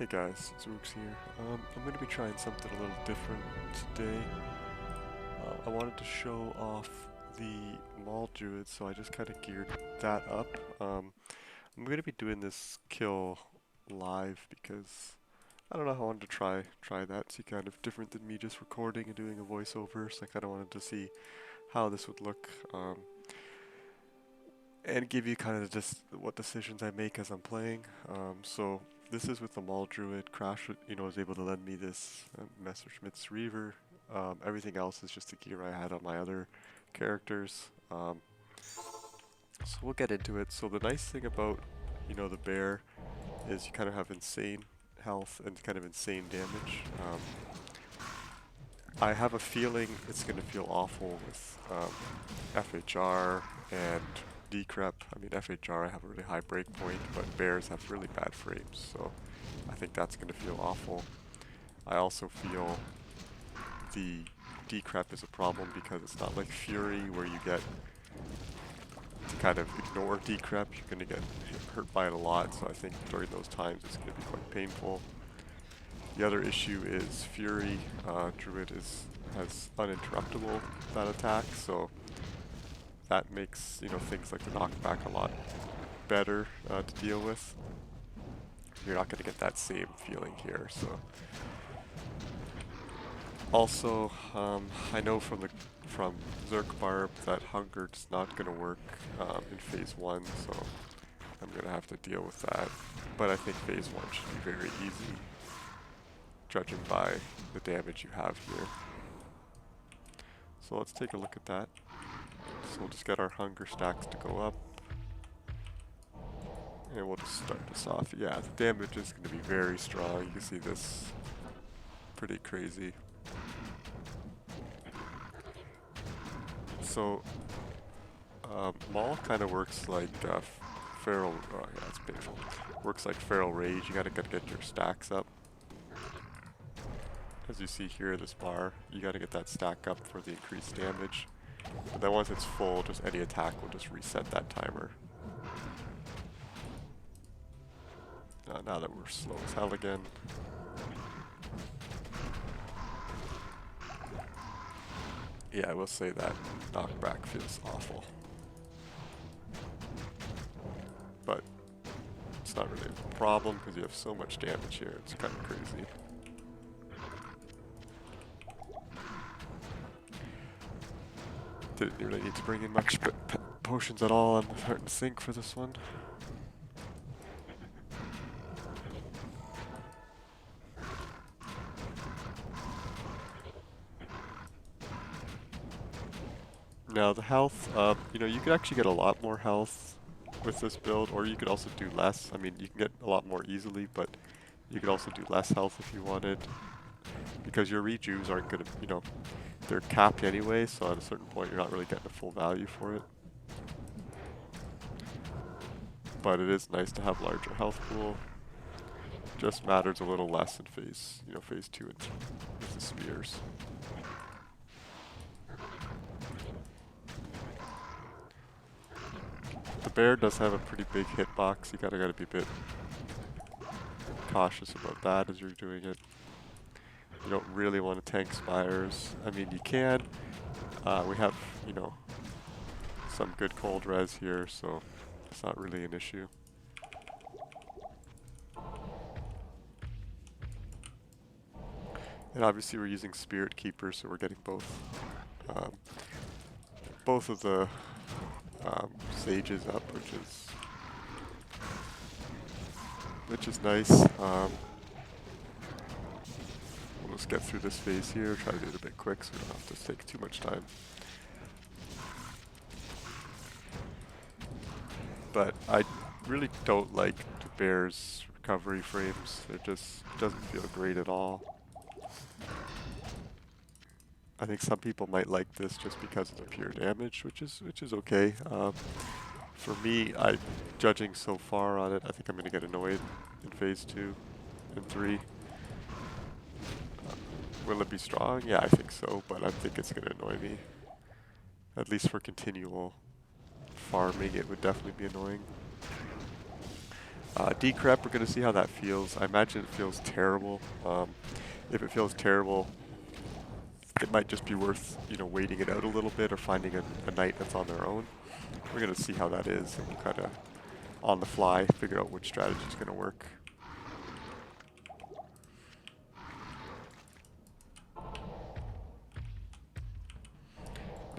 Hey guys, it's WooGs here. I'm going to be trying something a little different today. I wanted to show off the Maul Druid, so I just kind of geared that up. I'm going to be doing this kill live because I don't know, I wanted to try that, see kind of different than me just recording and doing a voiceover, so I kind of wanted to see how this would look. And give you kind of just what decisions I make as I'm playing. So this is with the Maul Druid. Crash, was able to lend me this Messerschmitt's Reaver. Everything else is just the gear I had on my other characters. So we'll get into it. So the nice thing about, the bear is you kind of have insane health and kind of insane damage. I have a feeling it's going to feel awful with FHR and decrep. I mean, FHR, I have a really high break point, but bears have really bad frames, so I think that's going to feel awful. I also feel the decrep is a problem because it's not like Fury where you get to kind of ignore decrep. You're going to get hurt by it a lot, so I think during those times it's going to be quite painful. The other issue is Fury. Druid has uninterruptible that attack, so that makes things like the knockback a lot better to deal with. You're not going to get that same feeling here. So also, I know from Zerk Barb that Hungered's not going to work in phase 1, so I'm going to have to deal with that. But I think phase 1 should be very easy, judging by the damage you have here. So let's take a look at that. So we'll just get our hunger stacks to go up. And we'll just start this off. Yeah, the damage is going to be very strong. You can see this pretty crazy. So, Maul kind of works like Feral. Oh yeah, it's painful. Works like Feral Rage. You gotta get your stacks up. As you see here, this bar, you gotta get that stack up for the increased damage. But then once it's full, just any attack will just reset that timer. Now that we're slow as hell again. Yeah, I will say that knockback feels awful. But it's not really a problem because you have so much damage here, it's kind of crazy. Didn't really need to bring in much potions at all. I'm starting to sink for this one. Now the health, you could actually get a lot more health with this build, or you could also do less. I mean, you can get a lot more easily, but you could also do less health if you wanted, because your rejuves aren't gonna, they're capped anyway, so at a certain point you're not really getting a full value for it. But it is nice to have larger health pool. Just matters a little less in phase 2 and 3 with the spears. The bear does have a pretty big hitbox. You gotta be a bit cautious about that as you're doing it. You don't really want to tank spires. I mean, you can. We have, some good cold res here, so it's not really an issue. And obviously we're using Spirit Keeper, so we're getting both of the sages up, which is nice. We'll just get through this phase here, try to do it a bit quick so we don't have to take too much time. But I really don't like the bear's recovery frames. It just doesn't feel great at all. I think some people might like this just because of the pure damage, which is okay. For me, judging so far on it, I think I'm going to get annoyed in phase 2 and 3. Will it be strong? Yeah, I think so, but I think it's going to annoy me. At least for continual farming, it would definitely be annoying. Decrep, we're going to see how that feels. I imagine it feels terrible. If it feels terrible, it might just be worth, you know, waiting it out a little bit or finding a knight that's on their own. We're going to see how that is, and we'll kind of, on the fly, figure out which strategy is going to work.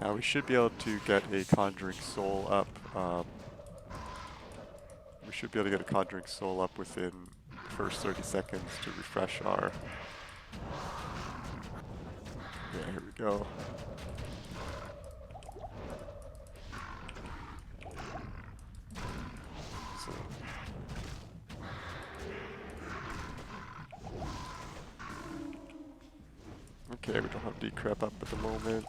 Now we should be able to get a Conjuring Soul up. We should be able to get a Conjuring Soul up within the first 30 seconds to refresh our... Yeah, here we go. So okay, we don't have Decrep up at the moment.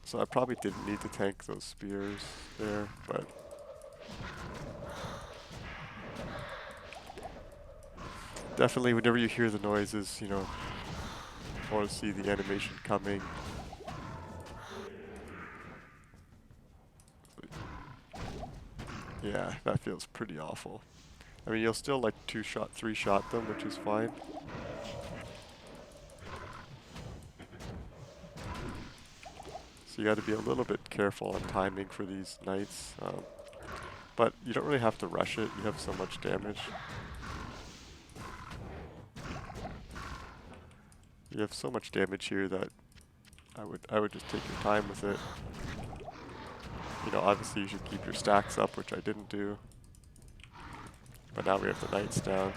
So I probably didn't need to tank those spears there, but... Definitely whenever you hear the noises, you know, or see the animation coming. Yeah, that feels pretty awful. I mean, you'll still like 2-shot, 3-shot them, which is fine. So you got to be a little bit careful on timing for these knights. But you don't really have to rush it, you have so much damage. You have so much damage here that I would just take your time with it. You know, obviously you should keep your stacks up, which I didn't do. But now we have the knights down.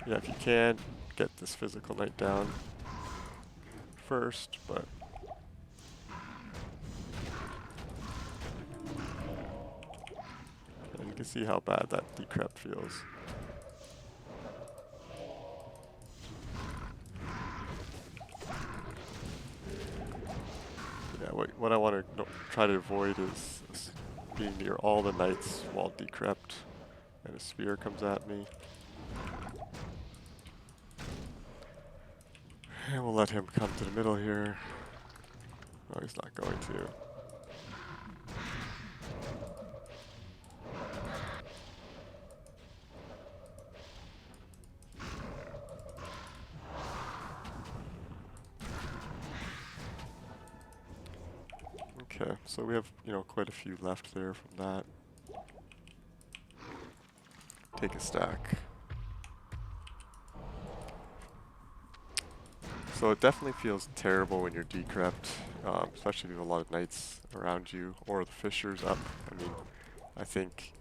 Yeah, if you can, get this physical knight down first, but... And you can see how bad that Decrep feels. Yeah, what I want to try to avoid is being near all the knights while Decrept and a spear comes at me. And we'll let him come to the middle here. Oh, he's not going to. Okay, so we have, you know, quite a few left there from that. Take a stack. So it definitely feels terrible when you're decrept, especially if you have a lot of knights around you, or the fishers up. I mean, I think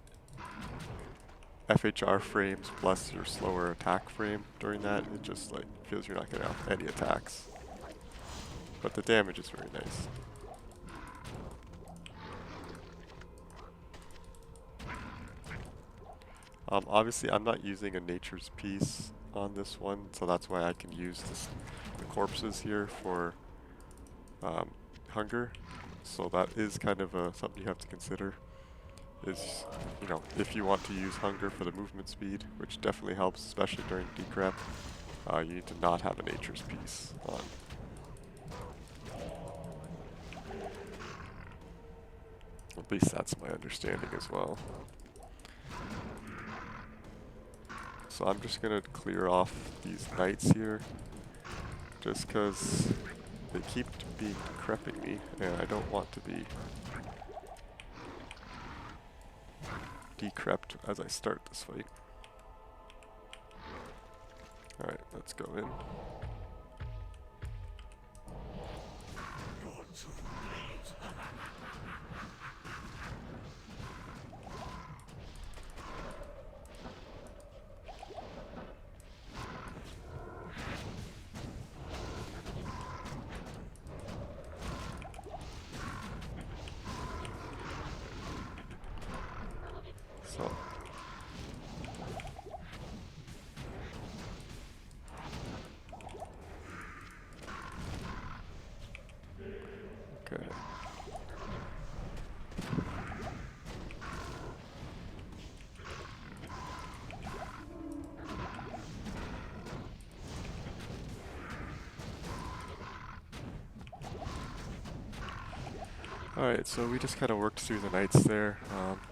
FHR frames plus your slower attack frame during that, it just like feels you're not going to have any attacks. But the damage is very nice. Obviously, I'm not using a nature's piece on this one, so that's why I can use the corpses here for hunger. So that is kind of something you have to consider. Is, you know, if you want to use hunger for the movement speed, which definitely helps, especially during decrep, you need to not have a nature's piece on. At least that's my understanding as well. So I'm just going to clear off these knights here, just because they keep being decrepping me, and I don't want to be decrept as I start this fight. Alright, let's go in. So, okay. Alright, so we just kind of worked through the knights there.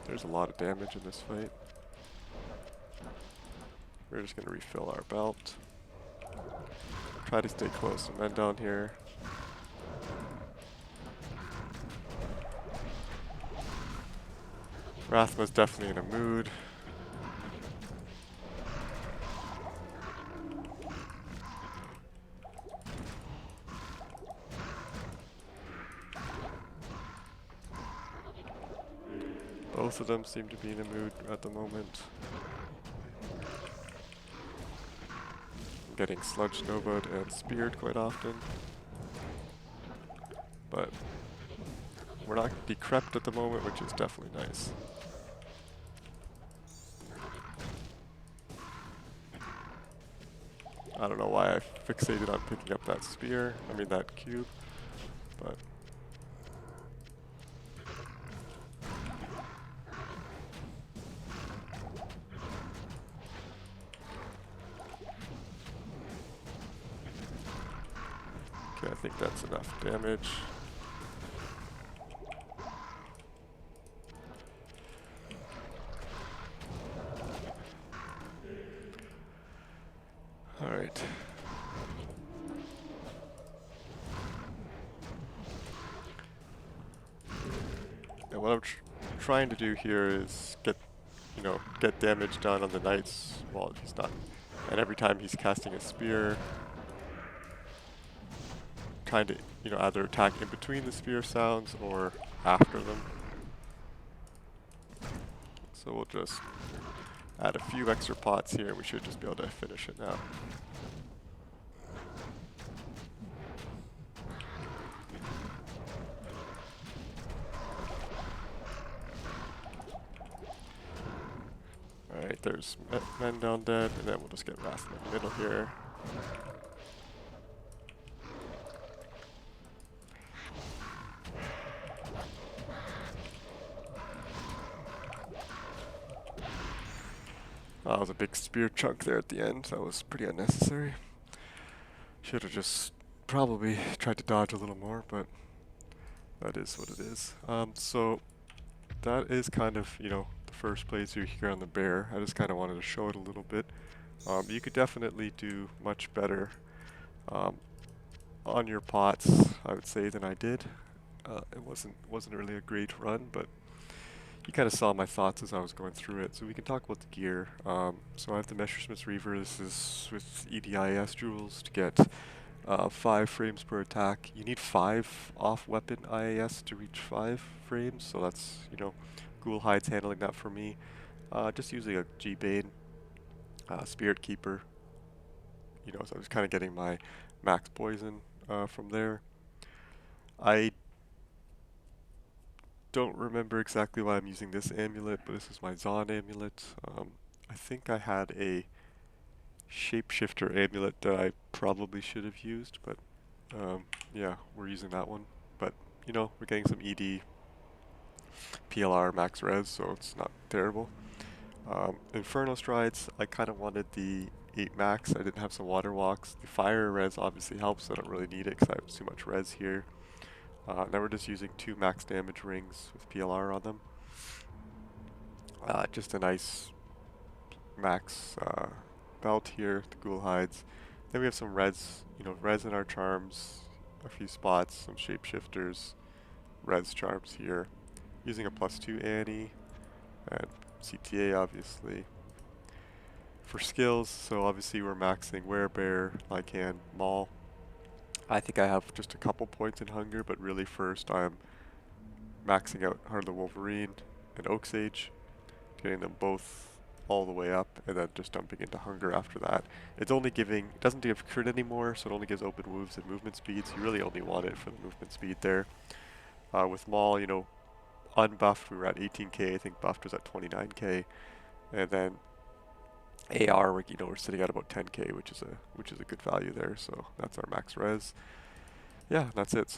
There's a lot of damage in this fight. We're just going to refill our belt. Try to stay close to men down here. Rathma's definitely in a mood. Both of them seem to be in a mood at the moment. I'm getting sludge novaed and speared quite often. But we're not decrept at the moment, which is definitely nice. I don't know why I fixated on picking up that spear, that cube, but okay, I think that's enough damage. Alright. And what I'm trying to do here is get damage done on the knights while he's not. And every time he's casting a spear, trying to, either attack in between the spear sounds or after them. So we'll just add a few extra pots here and we should just be able to finish it now. Alright, there's men down dead, and then we'll just get Rathma in the middle here. Oh, that was a big spear chunk there at the end. That was pretty unnecessary. Should have just probably tried to dodge a little more, but that is what it is. So that is kind of, the first playthrough here on the bear. I just kind of wanted to show it a little bit. You could definitely do much better on your pots, I would say, than I did. It wasn't really a great run, but you kind of saw my thoughts as I was going through it. So we can talk about the gear. So I have the Messersmith's Reaver. This is with EDIS jewels to get 5 frames per attack. You need 5 off-weapon IAS to reach 5 frames, so that's, Ghoul Hide's handling that for me. Just using a G-Bane, Spirit Keeper, so I was kind of getting my max poison from there. I don't remember exactly why I'm using this amulet, but this is my Zon amulet. I think I had a shapeshifter amulet that I probably should have used, but yeah, we're using that one. But we're getting some ED, PLR, max res, so it's not terrible. Inferno Strides, I kind of wanted the 8 max. I didn't have some water walks. The fire res obviously helps. I don't really need it because I have too much res here. Now we're just using 2 max damage rings with PLR on them. Just a nice max belt here, the Ghoul Hides. Then we have some res, res in our charms, a few spots, some shapeshifters, res charms here. Using a +2 Annie, and CTA obviously. For skills, so obviously we're maxing Werebear, Lycan, Maul. I think I have just a couple points in Hunger, but really first I'm maxing out Heart of the Wolverine and Oak Sage, getting them both all the way up, and then just dumping into Hunger after that. It's only it doesn't give crit anymore, so it only gives open moves and movement speed, so you really only want it for the movement speed there. With Maul, unbuffed, we were at 18k, I think buffed was at 29k, and then AR, we're sitting at about 10k, which is a good value there, so that's our max res. Yeah, that's it.